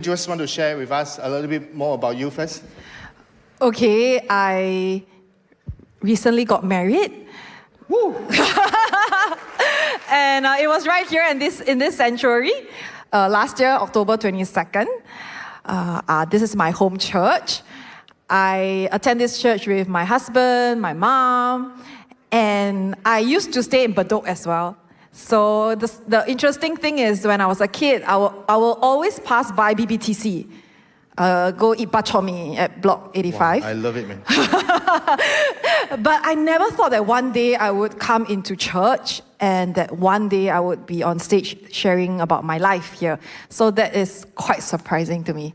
Just want to share with us a little bit more about you first. Okay, I recently got married. Woo! And it was right here in this sanctuary last year, October 22nd. This is my home church. I attend this church with my husband, my mom, and I used to stay in Bedok as well. So the interesting thing is, when I was a kid, I will always pass by BBTC, go eat bak chor mee at Block 85. Wow, I love it, man. But I never thought that one day I would come into church and that one day I would be on stage sharing about my life here. So that is quite surprising to me.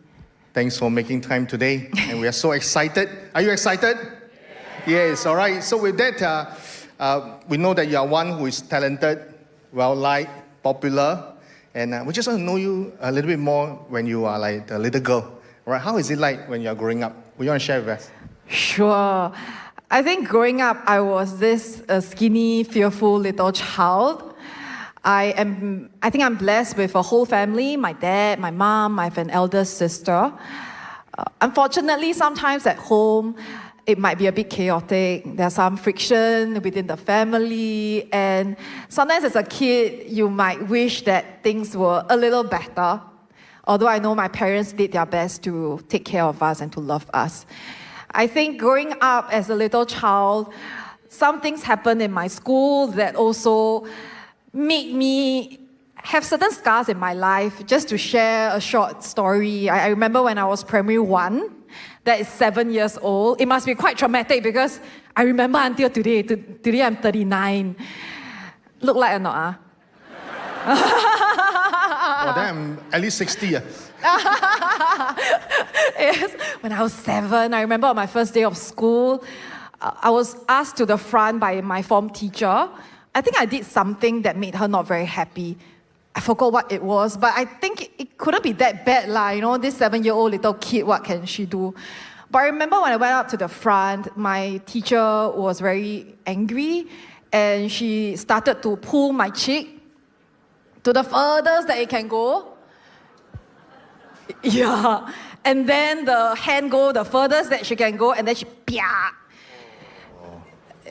Thanks for making time today, and we are so excited. Are you excited? Yes, all right. So with that, we know that you are one who is talented, well-liked, popular, and we just want to know you a little bit more when you are like a little girl. All right, how is it like when you are growing up? Would you want to share with us? Sure. I think growing up, I was this skinny, fearful little child. I think I'm blessed with a whole family, my dad, my mom, I have an elder sister. Unfortunately, sometimes at home, it might be a bit chaotic. There's some friction within the family, and sometimes as a kid, you might wish that things were a little better. Although I know my parents did their best to take care of us and to love us. I think growing up as a little child, some things happened in my school that also made me have certain scars in my life. Just to share a short story, I remember when I was primary 1, that is 7 years old. It must be quite traumatic because I remember until today. Today I'm 39. Look like or not? Well, then I'm at least 60. Yes, when I was 7, I remember on my first day of school, I was asked to the front by my form teacher. I think I did something that made her not very happy. I forgot what it was, but I think it couldn't be that bad, you know, this 7-year-old little kid, what can she do? But I remember when I went up to the front, my teacher was very angry, and she started to pull my cheek to the furthest that it can go. Yeah, and then the hand go the furthest that she can go, and then she pia.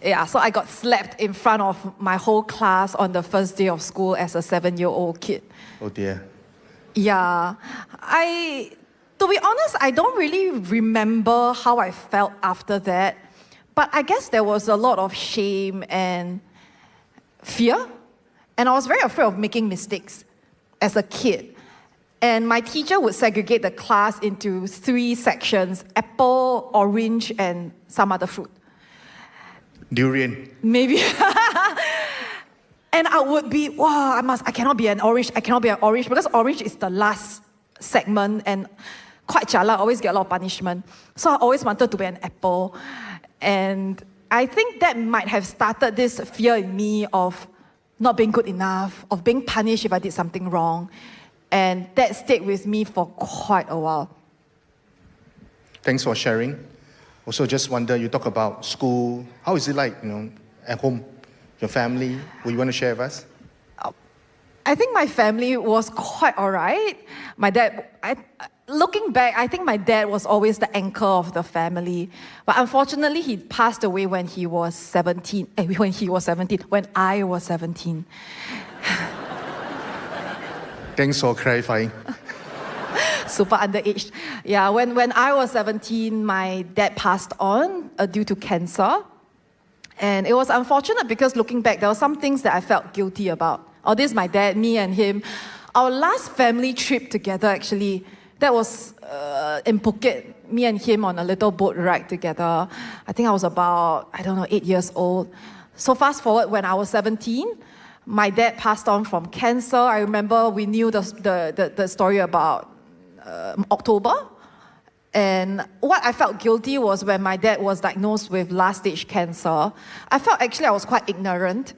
Yeah, so I got slapped in front of my whole class on the first day of school as a 7-year-old kid. Oh dear. Yeah, to be honest, I don't really remember how I felt after that, but I guess there was a lot of shame and fear, and I was very afraid of making mistakes as a kid. And my teacher would segregate the class into 3 sections: apple, orange, and some other fruit. Durian. Maybe. And I would be, wow, I cannot be an orange, because orange is the last segment and quite jialat, always get a lot of punishment. So I always wanted to be an apple. And I think that might have started this fear in me of not being good enough, of being punished if I did something wrong. And that stayed with me for quite a while. Thanks for sharing. Also, just wonder, you talk about school. How is it like, at home, your family? Would you want to share with us? I think my family was quite all right. My dad, looking back, I think my dad was always the anchor of the family. But unfortunately, he passed away when he was 17. When I was 17. Thanks for clarifying. Super underaged. Yeah, when I was 17, my dad passed on due to cancer. And it was unfortunate because looking back, there were some things that I felt guilty about. Oh, this is my dad, me and him. Our last family trip together, actually, that was in Phuket. Me and him on a little boat ride together. I think I was about, 8 years old. So fast forward, when I was 17, my dad passed on from cancer. I remember we knew the story about October. And what I felt guilty was when my dad was diagnosed with last-stage cancer. I felt actually I was quite ignorant.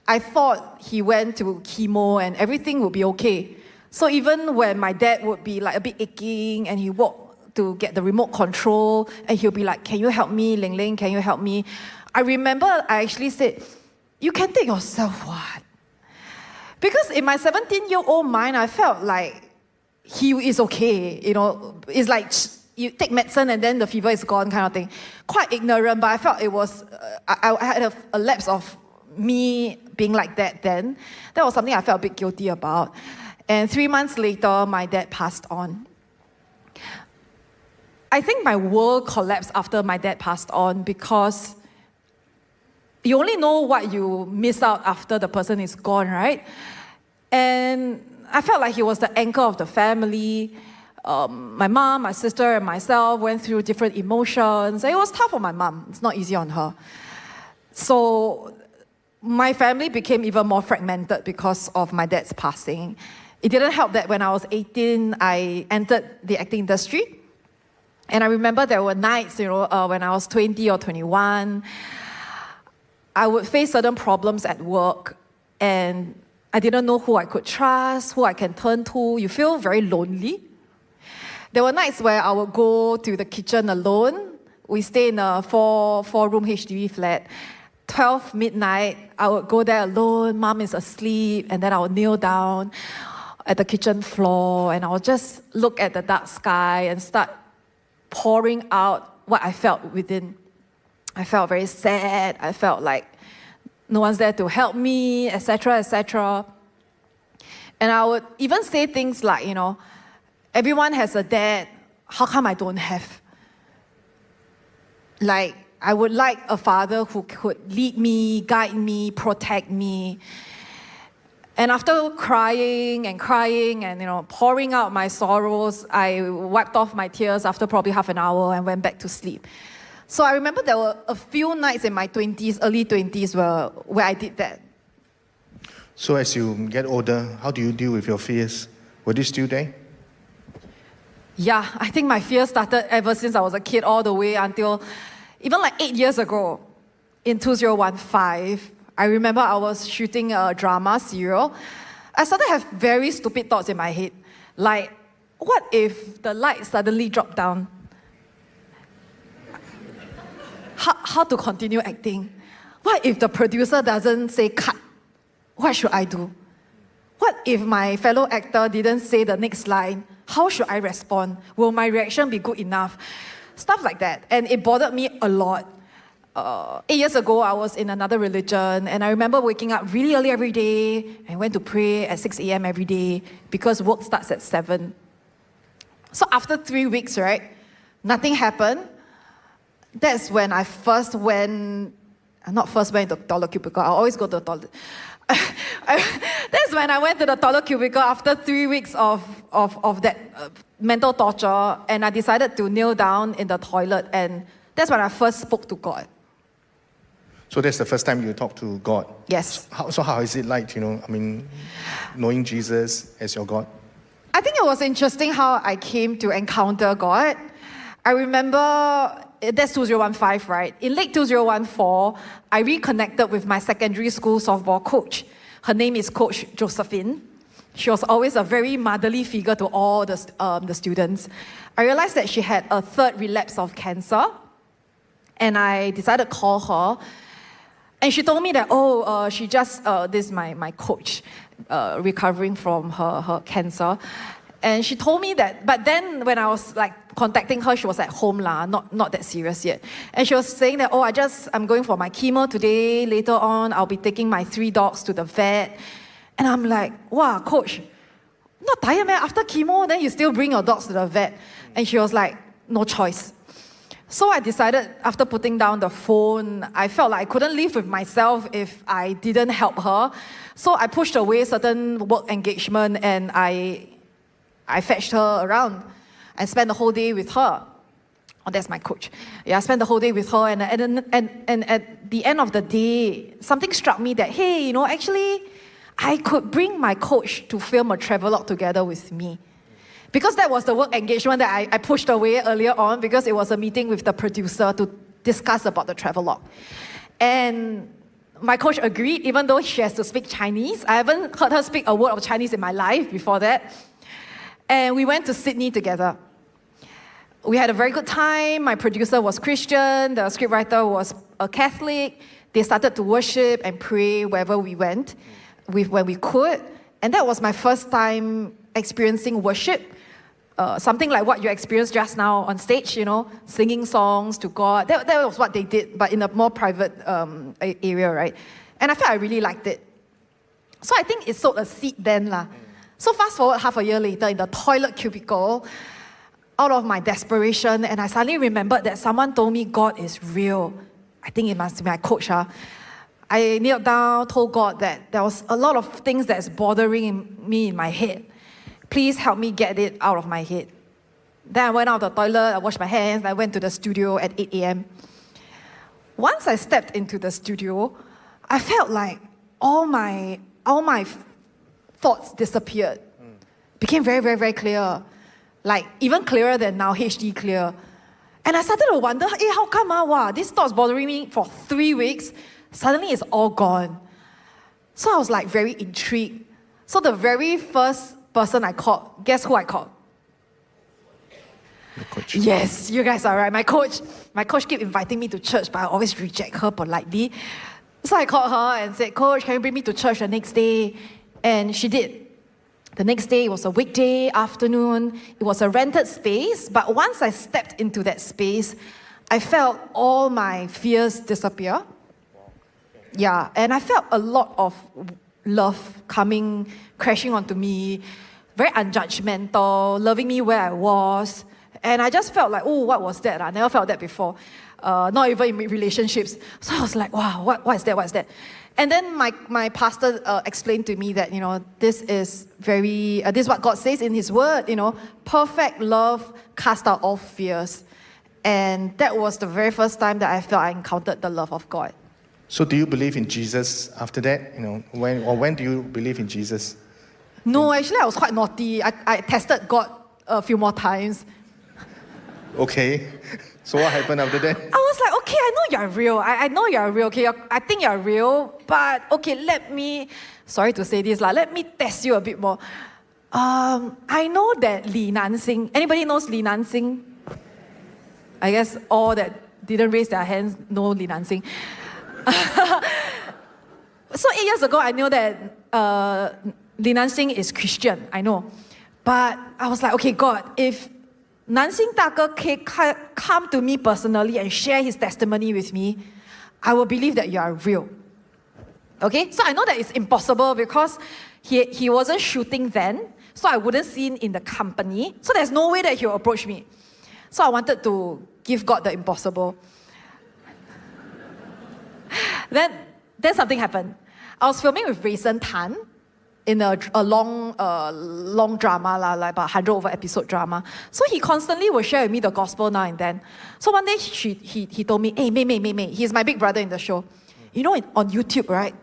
I thought he went to chemo and everything would be okay. So even when my dad would be like a bit aching and he walked to get the remote control and he'll be like, "Can you help me, Ling Ling, can you help me?" I remember I actually said, "You can take yourself what?" Because in my 17-year-old mind, I felt like he is okay, It's like you take medicine and then the fever is gone kind of thing. Quite ignorant, but I felt it was, I had a lapse of me being like that then. That was something I felt a bit guilty about. And 3 months later, my dad passed on. I think my world collapsed after my dad passed on because you only know what you miss out after the person is gone, right? And I felt like he was the anchor of the family. My mom, my sister, and myself went through different emotions. It was tough on my mom. It's not easy on her. So my family became even more fragmented because of my dad's passing. It didn't help that when I was 18, I entered the acting industry. And I remember there were nights, when I was 20 or 21, I would face certain problems at work, and I didn't know who I could trust, who I can turn to. You feel very lonely. There were nights where I would go to the kitchen alone. We stay in a four-room HDB flat. 12 midnight, I would go there alone. Mom is asleep, and then I would kneel down at the kitchen floor, and I would just look at the dark sky and start pouring out what I felt within. I felt very sad. I felt like no one's there to help me, etc., etc. And I would even say things like, everyone has a dad. How come I don't have? Like, I would like a father who could lead me, guide me, protect me. And after crying and pouring out my sorrows, I wiped off my tears after probably half an hour and went back to sleep. So I remember there were a few nights in my 20s, early 20s, where I did that. So as you get older, how do you deal with your fears? Were they still there? Yeah, I think my fear started ever since I was a kid all the way until even like 8 years ago in 2015. I remember I was shooting a drama serial. I started to have very stupid thoughts in my head. Like, what if the light suddenly dropped down? How to continue acting? What if the producer doesn't say cut? What should I do? What if my fellow actor didn't say the next line? How should I respond? Will my reaction be good enough? Stuff like that. And it bothered me a lot. 8 years ago, I was in another religion, and I remember waking up really early every day and went to pray at 6 a.m. every day because work starts at 7. So after 3 weeks, right, nothing happened. That's when I not went to the toilet cubicle. I always go to the toilet. That's when I went to the toilet cubicle after 3 weeks of that mental torture, and I decided to kneel down in the toilet, and that's when I first spoke to God. So that's the first time you talked to God? Yes. So how is it like, knowing Jesus as your God? I think it was interesting how I came to encounter God. I remember, that's 2015, right? In late 2014, I reconnected with my secondary school softball coach. Her name is Coach Josephine. She was always a very motherly figure to all the students. I realized that she had a third relapse of cancer, and I decided to call her. And she told me that, she just, this is my coach, recovering from her cancer. And she told me that, but then when I was contacting her, she was at home, not that serious yet. And she was saying that, I'm going for my chemo today. Later on, I'll be taking my 3 dogs to the vet. And I'm like, wow, coach, not tired, man. After chemo, then you still bring your dogs to the vet. And she was like, no choice. So I decided, after putting down the phone, I felt like I couldn't live with myself if I didn't help her. So I pushed away certain work engagement, and I fetched her around. I spent the whole day with her. Oh, that's my coach. Yeah, I spent the whole day with her, and at the end of the day, something struck me that, hey, actually, I could bring my coach to film a travelogue together with me. Because that was the work engagement that I pushed away earlier on, because it was a meeting with the producer to discuss about the travelogue. And my coach agreed, even though she has to speak Chinese. I haven't heard her speak a word of Chinese in my life before that. And we went to Sydney together. We had a very good time. My producer was Christian. The scriptwriter was a Catholic. They started to worship and pray wherever we went, when we could. And that was my first time experiencing worship, something like what you experienced just now on stage, singing songs to God. That was what they did, but in a more private area, right? And I felt I really liked it. So I think it sowed a seed then. So fast forward half a year later, in the toilet cubicle, out of my desperation, and I suddenly remembered that someone told me God is real. I think it must be my coach. I knelt down, told God that there was a lot of things that's bothering me in my head. Please help me get it out of my head. Then I went out of the toilet, I washed my hands, I went to the studio at 8 a.m. Once I stepped into the studio, I felt like all my thoughts disappeared. Became very, very, very clear. Like even clearer than now, HD clear. And I started to wonder, how come these thoughts bothering me for 3 weeks, suddenly it's all gone. So I was like very intrigued. So the very first person I called, guess who I called? The coach. Yes, you guys are right. My coach kept inviting me to church, but I always reject her politely. So I called her and said, Coach, can you bring me to church the next day? And she did. The next day, it was a weekday afternoon. It was a rented space, but once I stepped into that space, I felt all my fears disappear. Yeah, and I felt a lot of love crashing onto me, very unjudgmental, loving me where I was. And I just felt like, oh, what was that? I never felt that before. Not even in relationships. So I was like, wow, what is that? And then my pastor explained to me that, this is what God says in His Word, perfect love casts out all fears. And that was the very first time that I felt I encountered the love of God. So do you believe in Jesus after that? When do you believe in Jesus? No, actually I was quite naughty. I tested God a few more times. Okay. So what happened after that? I was like, okay, I know you're real. I know you're real, okay? I think you're real, but okay, sorry to say this, let me test you a bit more. I know that Li Nansing, anybody knows Li Nansing? I guess all that didn't raise their hands know Li Nansing. So 8 years ago, I knew that Li Nansing is Christian, I know. But I was like, okay, God, if Nansing Dage can come to me personally and share his testimony with me, I will believe that you are real. Okay? So I know that it's impossible because he wasn't shooting then, so I wouldn't see him in the company. So there's no way that he'll approach me. So I wanted to give God the impossible. Then something happened. I was filming with Rayson Tan in a long drama, like about 100 over episode drama. So he constantly will share with me the gospel now and then. So one day he told me, hey, Mei, he's my big brother in the show. On YouTube, right?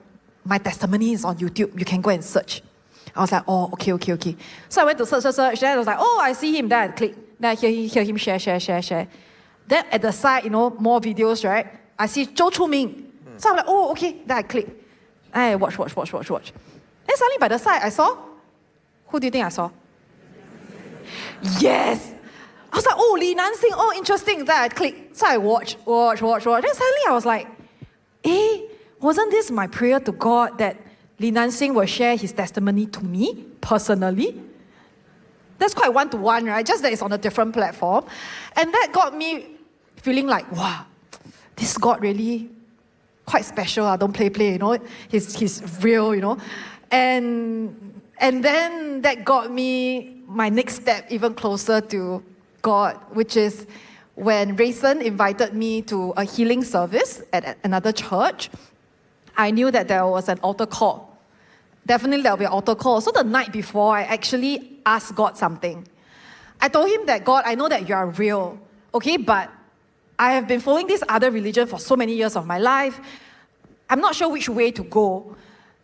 My testimony is on YouTube. You can go and search. I was like, oh, okay. So I went to search. Then I was like, oh, I see him. Then I click. Then I hear him share. Then at the side, more videos, right? I see Zhou Chuming. So I'm like, oh, okay. Then I click. I watch. Then suddenly by the side, I saw, who do you think I saw? Yes! I was like, oh, Li Nansing, oh, interesting. Then I click. So I watch. Then suddenly I was like, wasn't this my prayer to God that Li Nansing will share his testimony to me personally? That's quite one-to-one, right? Just that it's on a different platform. And that got me feeling like, wow, this God really quite special. Don't play, He's real, And then that got me my next step even closer to God, which is when Rayson invited me to a healing service at another church. I knew that there was an altar call. Definitely there will be an altar call. So the night before, I actually asked God something. I told him that, God, I know that you are real, okay, but I have been following this other religion for so many years of my life. I'm not sure which way to go.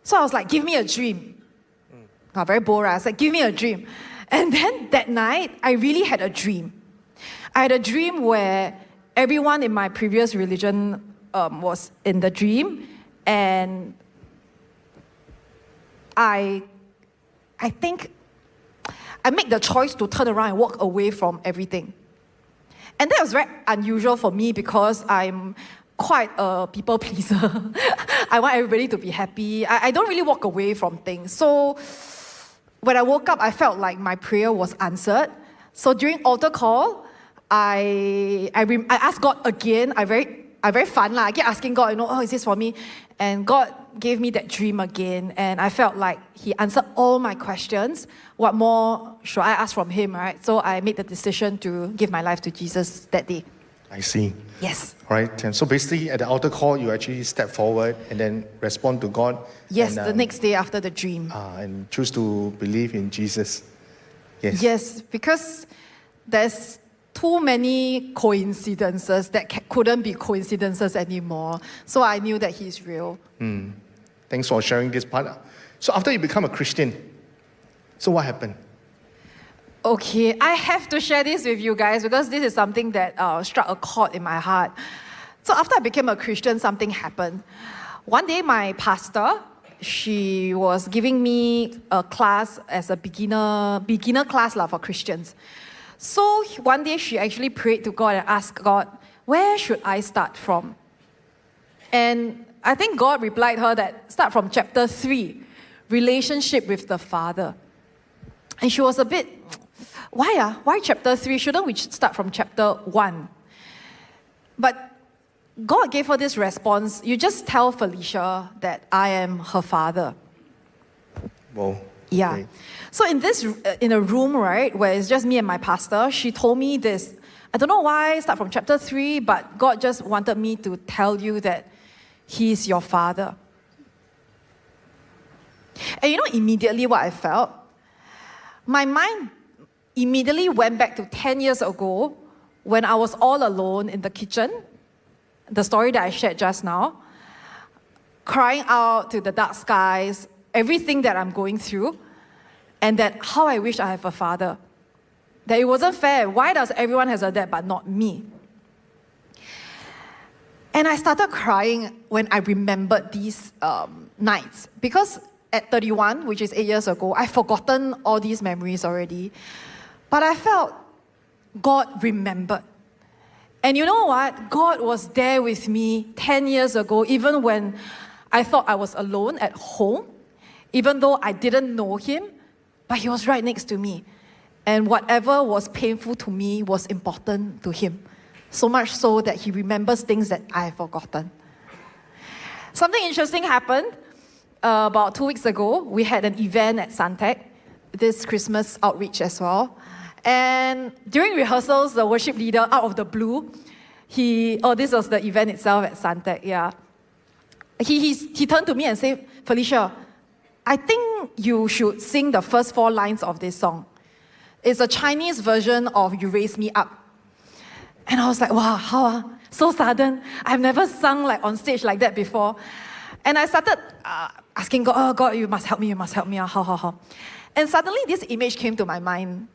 So I was like, give me a dream. Very bold, right? I was like, give me a dream. And then that night, I really had a dream. I had a dream where everyone in my previous religion was in the dream, and I think I made the choice to turn around and walk away from everything. And that was very unusual for me because I'm quite a people pleaser. I want everybody to be happy. I don't really walk away from things. So when I woke up, I felt like my prayer was answered. So during altar call, I asked God again. I very fun lah. I kept asking God, oh, is this for me? And God gave me that dream again, and I felt like He answered all my questions. What more should I ask from Him, right? So I made the decision to give my life to Jesus that day. I see. Yes. All right. And so basically, at the altar call, you actually step forward and then respond to God. Yes, and, the next day after the dream. And choose to believe in Jesus. Yes. Yes, because there's too many coincidences that couldn't be coincidences anymore. So I knew that He's real. Thanks for sharing this part. So after you become a Christian, so what happened? Okay, I have to share this with you guys because this is something that struck a chord in my heart. So after I became a Christian, something happened. One day, my pastor, she was giving me a class as a beginner class for Christians. So one day, she actually prayed to God and asked God, where should I start from? And I think God replied her that start from chapter 3, relationship with the Father. And she was a bit, why chapter 3? Shouldn't we start from chapter 1? But God gave her this response, you just tell Felicia that I am her father. Whoa. Yeah. Okay. So in a room, right, where it's just me and my pastor, she told me this. I don't know why, start from chapter 3, but God just wanted me to tell you that He is your father. And immediately what I felt? My mind immediately went back to 10 years ago when I was all alone in the kitchen, the story that I shared just now, crying out to the dark skies, everything that I'm going through, and that how I wish I have a father. That it wasn't fair. Why does everyone have a dad but not me? And I started crying when I remembered these nights. Because at 31, which is 8 years ago, I've forgotten all these memories already. But I felt God remembered. And you know what? God was there with me 10 years ago, even when I thought I was alone at home, even though I didn't know Him, but He was right next to me. And whatever was painful to me was important to Him. So much so that He remembers things that I have forgotten. Something interesting happened about 2 weeks ago. We had an event at Suntec, this Christmas outreach as well. And during rehearsals, the worship leader, out of the blue, this was the event itself at Suntec, yeah. He turned to me and said, Felicia, I think you should sing the first 4 lines of this song. It's a Chinese version of You Raise Me Up. And I was like, wow, how? So sudden. I've never sung on stage like that before. And I started asking God, oh God, you must help me, how? And suddenly this image came to my mind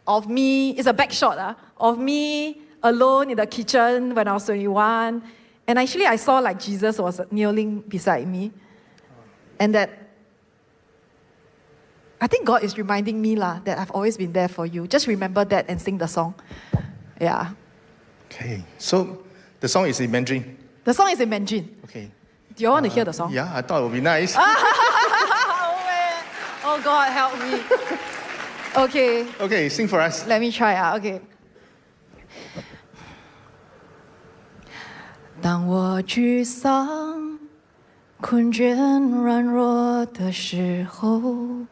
of me, it's a back shot, of me alone in the kitchen when I was 21. And actually I saw Jesus was kneeling beside me. And that I think God is reminding me that I've always been there for you. Just remember that and sing the song. Yeah. Okay. So the song is in Mandarin. The song is in Mandarin. Okay. Do you want to hear the song? Yeah, I thought it would be nice. Oh God, help me. Okay. Okay, sing for us. Let me try. Okay. 当我沮丧、困倦、软弱的时候，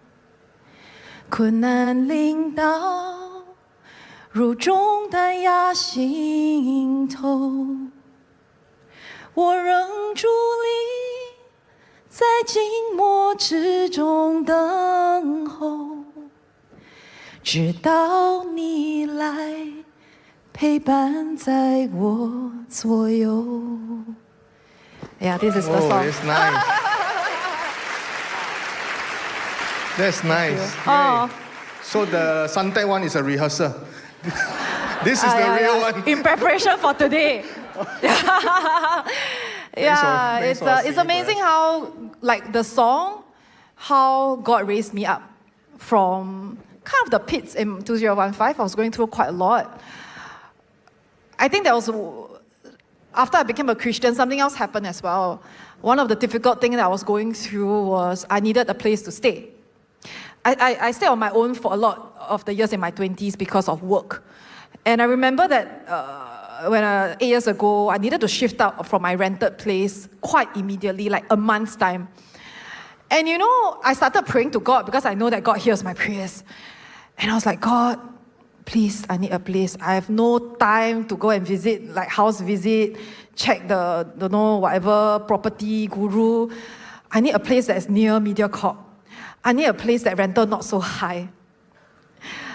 困难临到，如重担压心头，我仍伫立在静默之中等候，直到你来陪伴在我左右。Yeah, this is the Oh, song. that's nice. That's nice. Oh. Yay. So the Suntec one is a rehearsal. This is the Yeah, real yeah. one. In preparation for today. Yeah, Thanks for it's singing amazing for how, the song, how God raised me up from kind of the pits in 2015. I was going through quite a lot. I think that was, after I became a Christian, something else happened as well. One of the difficult things that I was going through was I needed a place to stay. I stayed on my own for a lot of the years in my 20s because of work. And I remember that when 8 years ago, I needed to shift out from my rented place quite immediately, like a month's time. And you know, I started praying to God because I know that God hears my prayers. And I was like, God, please, I need a place. I have no time to go and visit, like house visit, check the, whatever, property guru. I need a place that's near MediaCorp. I need a place that rental not so high.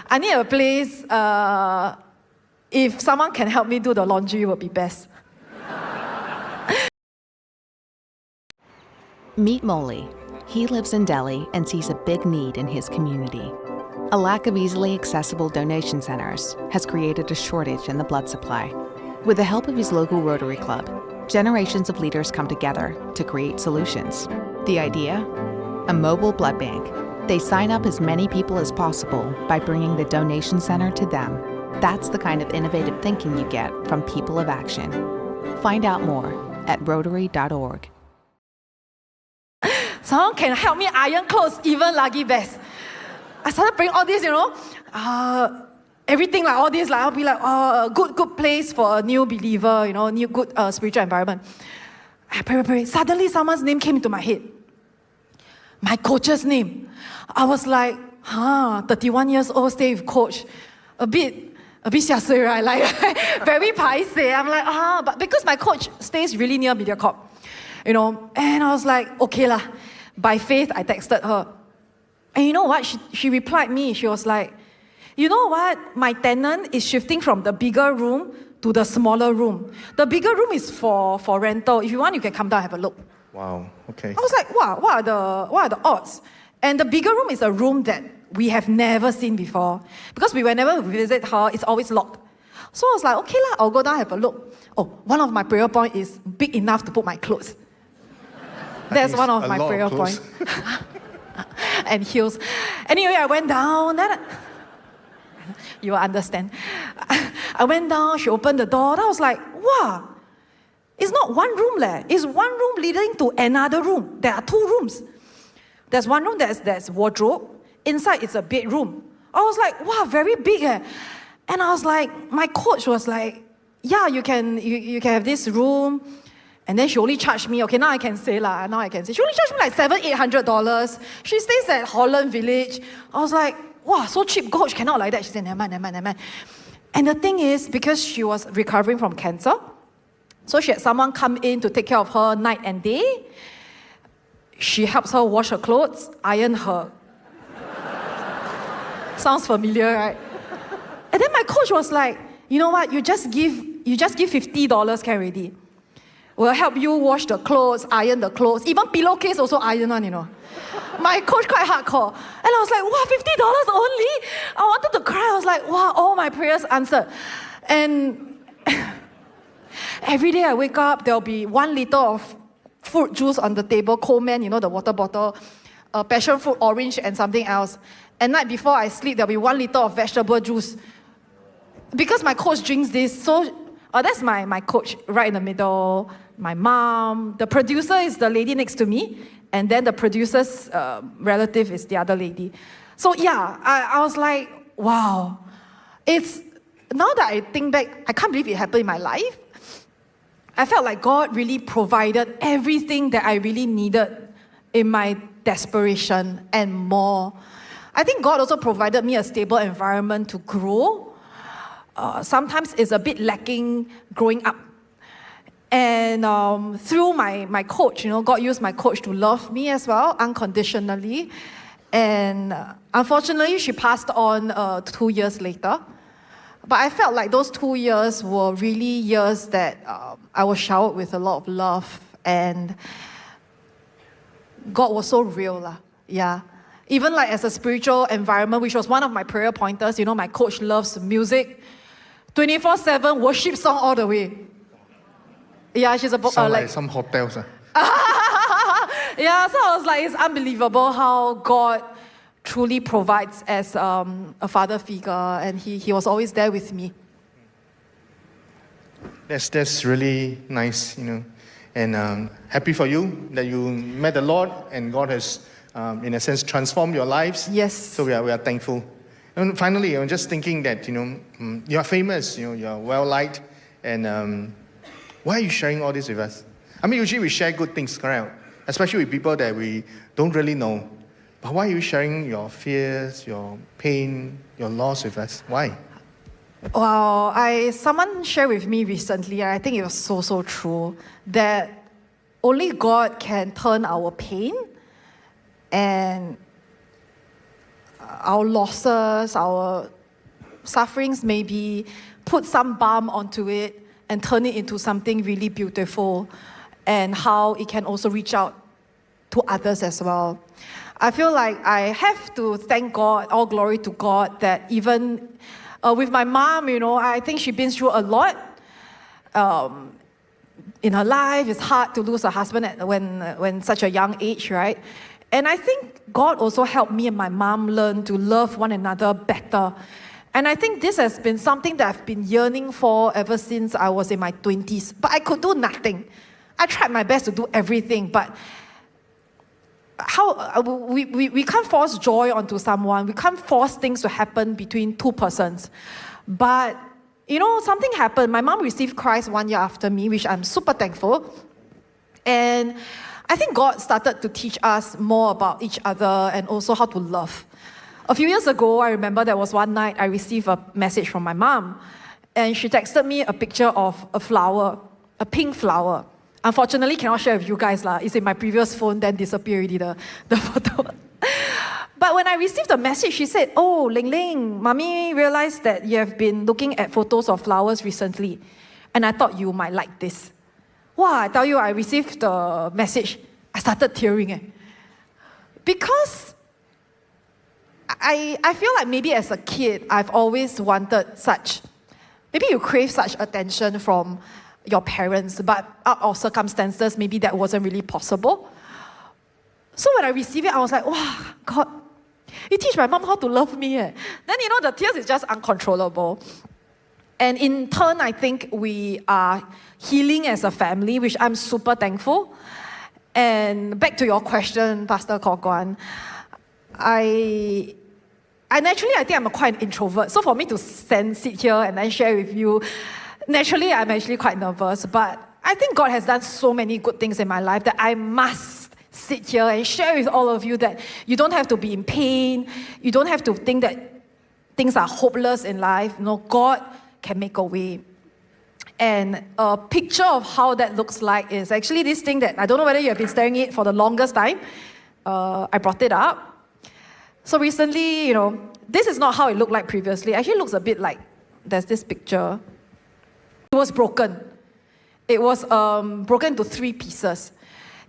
I need a place, if someone can help me do the laundry, would be best. Meet Molly. He lives in Delhi and sees a big need in his community. A lack of easily accessible donation centers has created a shortage in the blood supply. With the help of his local Rotary Club, generations of leaders come together to create solutions. The idea? A mobile blood bank. They sign up as many people as possible by bringing the donation center to them. That's the kind of innovative thinking you get from people of action. Find out more at Rotary.org. Someone can help me iron clothes, even lagi best. I started bringing all this, everything like all this, like I'll be like, a good place for a new believer, new good spiritual environment. I pray. Suddenly someone's name came into my head. My coach's name. I was like, 31 years old, stay with coach. A bit 下水, right? Like, very paiseh. I'm like, but because my coach stays really near MediaCorp, and I was like, okay lah. By faith, I texted her. And you know what? She replied me. She was like, you know what? My tenant is shifting from the bigger room to the smaller room. The bigger room is for rental. If you want, you can come down and have a look. Wow, okay. I was like, wow, what are the odds? And the bigger room is a room that we have never seen before. Because whenever we visit her, it's always locked. So I was like, okay lah, I'll go down and have a look. Oh, one of my prayer points is big enough to put my clothes. That's one of my prayer points. And heels. Anyway, I went down. Then you will understand. I went down, she opened the door. I was like, wow, it's not one room leh. It's one room leading to another room. There are two rooms. There's one room that's wardrobe. Inside it's a bedroom. I was like, wow, very big eh. And I was like, my coach was like, yeah, you can have this room. And then she only charged me, okay, now I can say. She only charged me like $700-800. She stays at Holland Village. I was like, wow, so cheap, coach, cannot like that. She said, never mind. And the thing is, because she was recovering from cancer, so she had someone come in to take care of her night and day. She helps her wash her clothes, iron her. Sounds familiar, right? And then my coach was like, you know what, you just give $50 can already. We'll help you wash the clothes, iron the clothes. Even pillowcase also iron one, My coach quite hardcore. And I was like, wow, $50 only? I wanted to cry. I was like, wow, all my prayers answered. And every day I wake up, there'll be 1 liter of fruit juice on the table, Coleman, the water bottle, passion fruit, orange, and something else. And night before I sleep, there'll be 1 liter of vegetable juice. Because my coach drinks this, so that's my coach right in the middle. My mom, the producer is the lady next to me, and then the producer's relative is the other lady. So yeah, I was like, wow. Now that I think back, I can't believe it happened in my life. I felt like God really provided everything that I really needed in my desperation and more. I think God also provided me a stable environment to grow. Sometimes it's a bit lacking growing up. And through my coach, God used my coach to love me as well, unconditionally. And unfortunately, she passed on 2 years later. But I felt like those 2 years were really years that I was showered with a lot of love. And God was so real. Yeah. Even like as a spiritual environment, which was one of my prayer pointers, my coach loves music. 24/7 worship song all the way. Yeah, she's a Sound like some hotels. Yeah, so I was like, it's unbelievable how God truly provides as a father figure, and he was always there with me. That's really nice, And happy for you that you met the Lord and God has in a sense, transformed your lives. Yes. So we are thankful. And finally, I'm just thinking that, you are famous, you are well-liked, and why are you sharing all this with us? I mean, usually we share good things, correct? Especially with people that we don't really know. But why are you sharing your fears, your pain, your loss with us? Why? Well, someone shared with me recently, and I think it was so true, that only God can turn our pain and our losses, our sufferings, maybe put some balm onto it and turn it into something really beautiful, and how it can also reach out to others as well. I feel like I have to thank God, all glory to God, that even with my mom, I think she's been through a lot in her life. It's hard to lose a husband when such a young age, right? And I think God also helped me and my mom learn to love one another better. And I think this has been something that I've been yearning for ever since I was in my 20s. But I could do nothing. I tried my best to do everything, but how we can't force joy onto someone. We can't force things to happen between two persons. But, something happened. My mom received Christ 1 year after me, which I'm super thankful. And I think God started to teach us more about each other and also how to love. A few years ago, I remember there was one night I received a message from my mom, and she texted me a picture of a flower, a pink flower. Unfortunately, cannot share with you guys. It's in my previous phone, then disappeared already, the photo. But when I received the message, she said, "Oh, Ling Ling, Mommy realized that you have been looking at photos of flowers recently, and I thought you might like this." Wow, I tell you, I received the message. I started tearing. Because I feel like maybe as a kid, I've always wanted such, maybe you crave such attention from your parents, but out of circumstances, maybe that wasn't really possible. So when I received it, I was like, wow, God, you teach my mom how to love me. Then, the tears is just uncontrollable. And in turn, I think we are healing as a family, which I'm super thankful. And back to your question, Pastor Koh Guan, I think I'm quite an introvert. So for me to sit here and then share with you, naturally, I'm actually quite nervous. But I think God has done so many good things in my life that I must sit here and share with all of you that you don't have to be in pain. You don't have to think that things are hopeless in life. No, God can make a way. And a picture of how that looks like is actually this thing that I don't know whether you have been staring at it for the longest time. I brought it up. So recently, this is not how it looked like previously. It actually looks a bit like there's this picture. It was broken. It was broken into 3 pieces.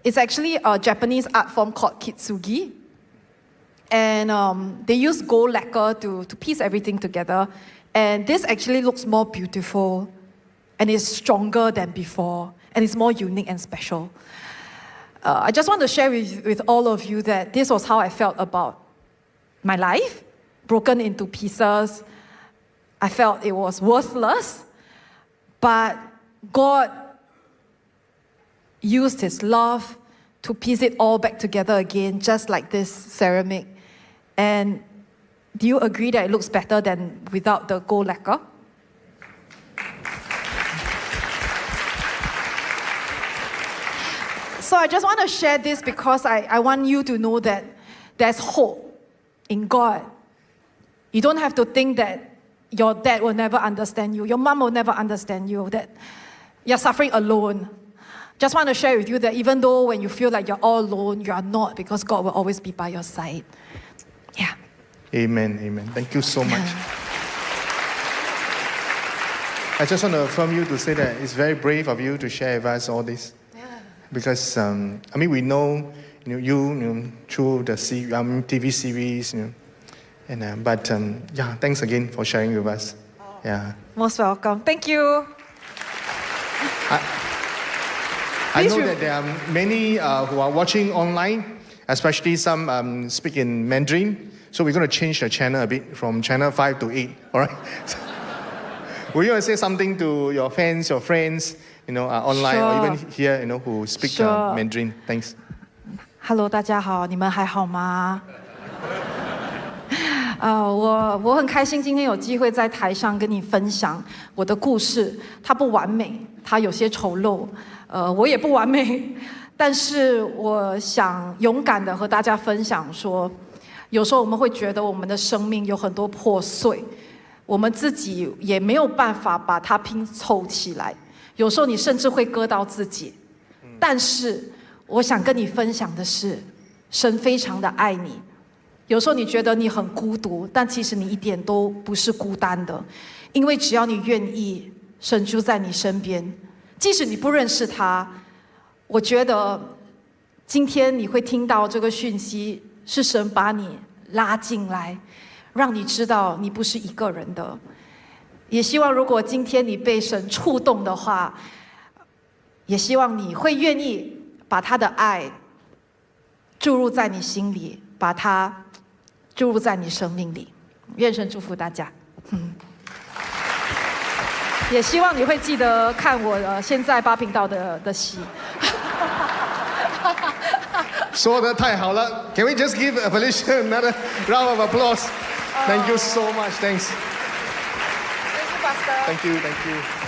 It's actually a Japanese art form called kintsugi. And they use gold lacquer to piece everything together. And this actually looks more beautiful and is stronger than before. And it's more unique and special. I just want to share with all of you that this was how I felt about my life, broken into pieces. I felt it was worthless. But God used His love to piece it all back together again, just like this ceramic. And do you agree that it looks better than without the gold lacquer? So I just want to share this because I want you to know that there's hope in God. You don't have to think that your dad will never understand you, your mom will never understand you, that you're suffering alone. Just want to share with you that even though when you feel like you're all alone, you are not, because God will always be by your side. Yeah. Amen, amen. Thank you so much. I just want to affirm you to say that it's very brave of you to share with us all this. Yeah. Because, we know you through the TV series, but thanks again for sharing with us. Yeah. Most welcome. Thank you. I know that there are many who are watching online, especially some speak in Mandarin. So we're going to change the channel a bit from channel 5 to 8. All right. Will you want to say something to your fans, your friends, online, sure. or even here, who speak sure. Mandarin? Thanks. Hello， 大家好，你们还好吗？我很开心今天有机会在台上跟你分享我的故事。它不完美，它有些丑陋，我也不完美，但是我想勇敢的和大家分享说，有时候我们会觉得我们的生命有很多破碎，我们自己也没有办法把它拼凑起来，有时候你甚至会割到自己。但是我想跟你分享的是，神非常的爱你。有时候你觉得你很孤独，但其实你一点都不是孤单的，因为只要你愿意，神就在你身边。即使你不认识他，我觉得今天你会听到这个讯息，是神把你拉进来，让你知道你不是一个人的。也希望如果今天你被神触动的话，也希望你会愿意把他的爱注入在你心里，把它注入在你生命里。愿神祝福大家。也希望你会记得看我现在8频道的戏。说得太好了 ，Can we just give Felicia another round of applause? Thank you so much. Thanks. Thank you, Pastor. Thank you.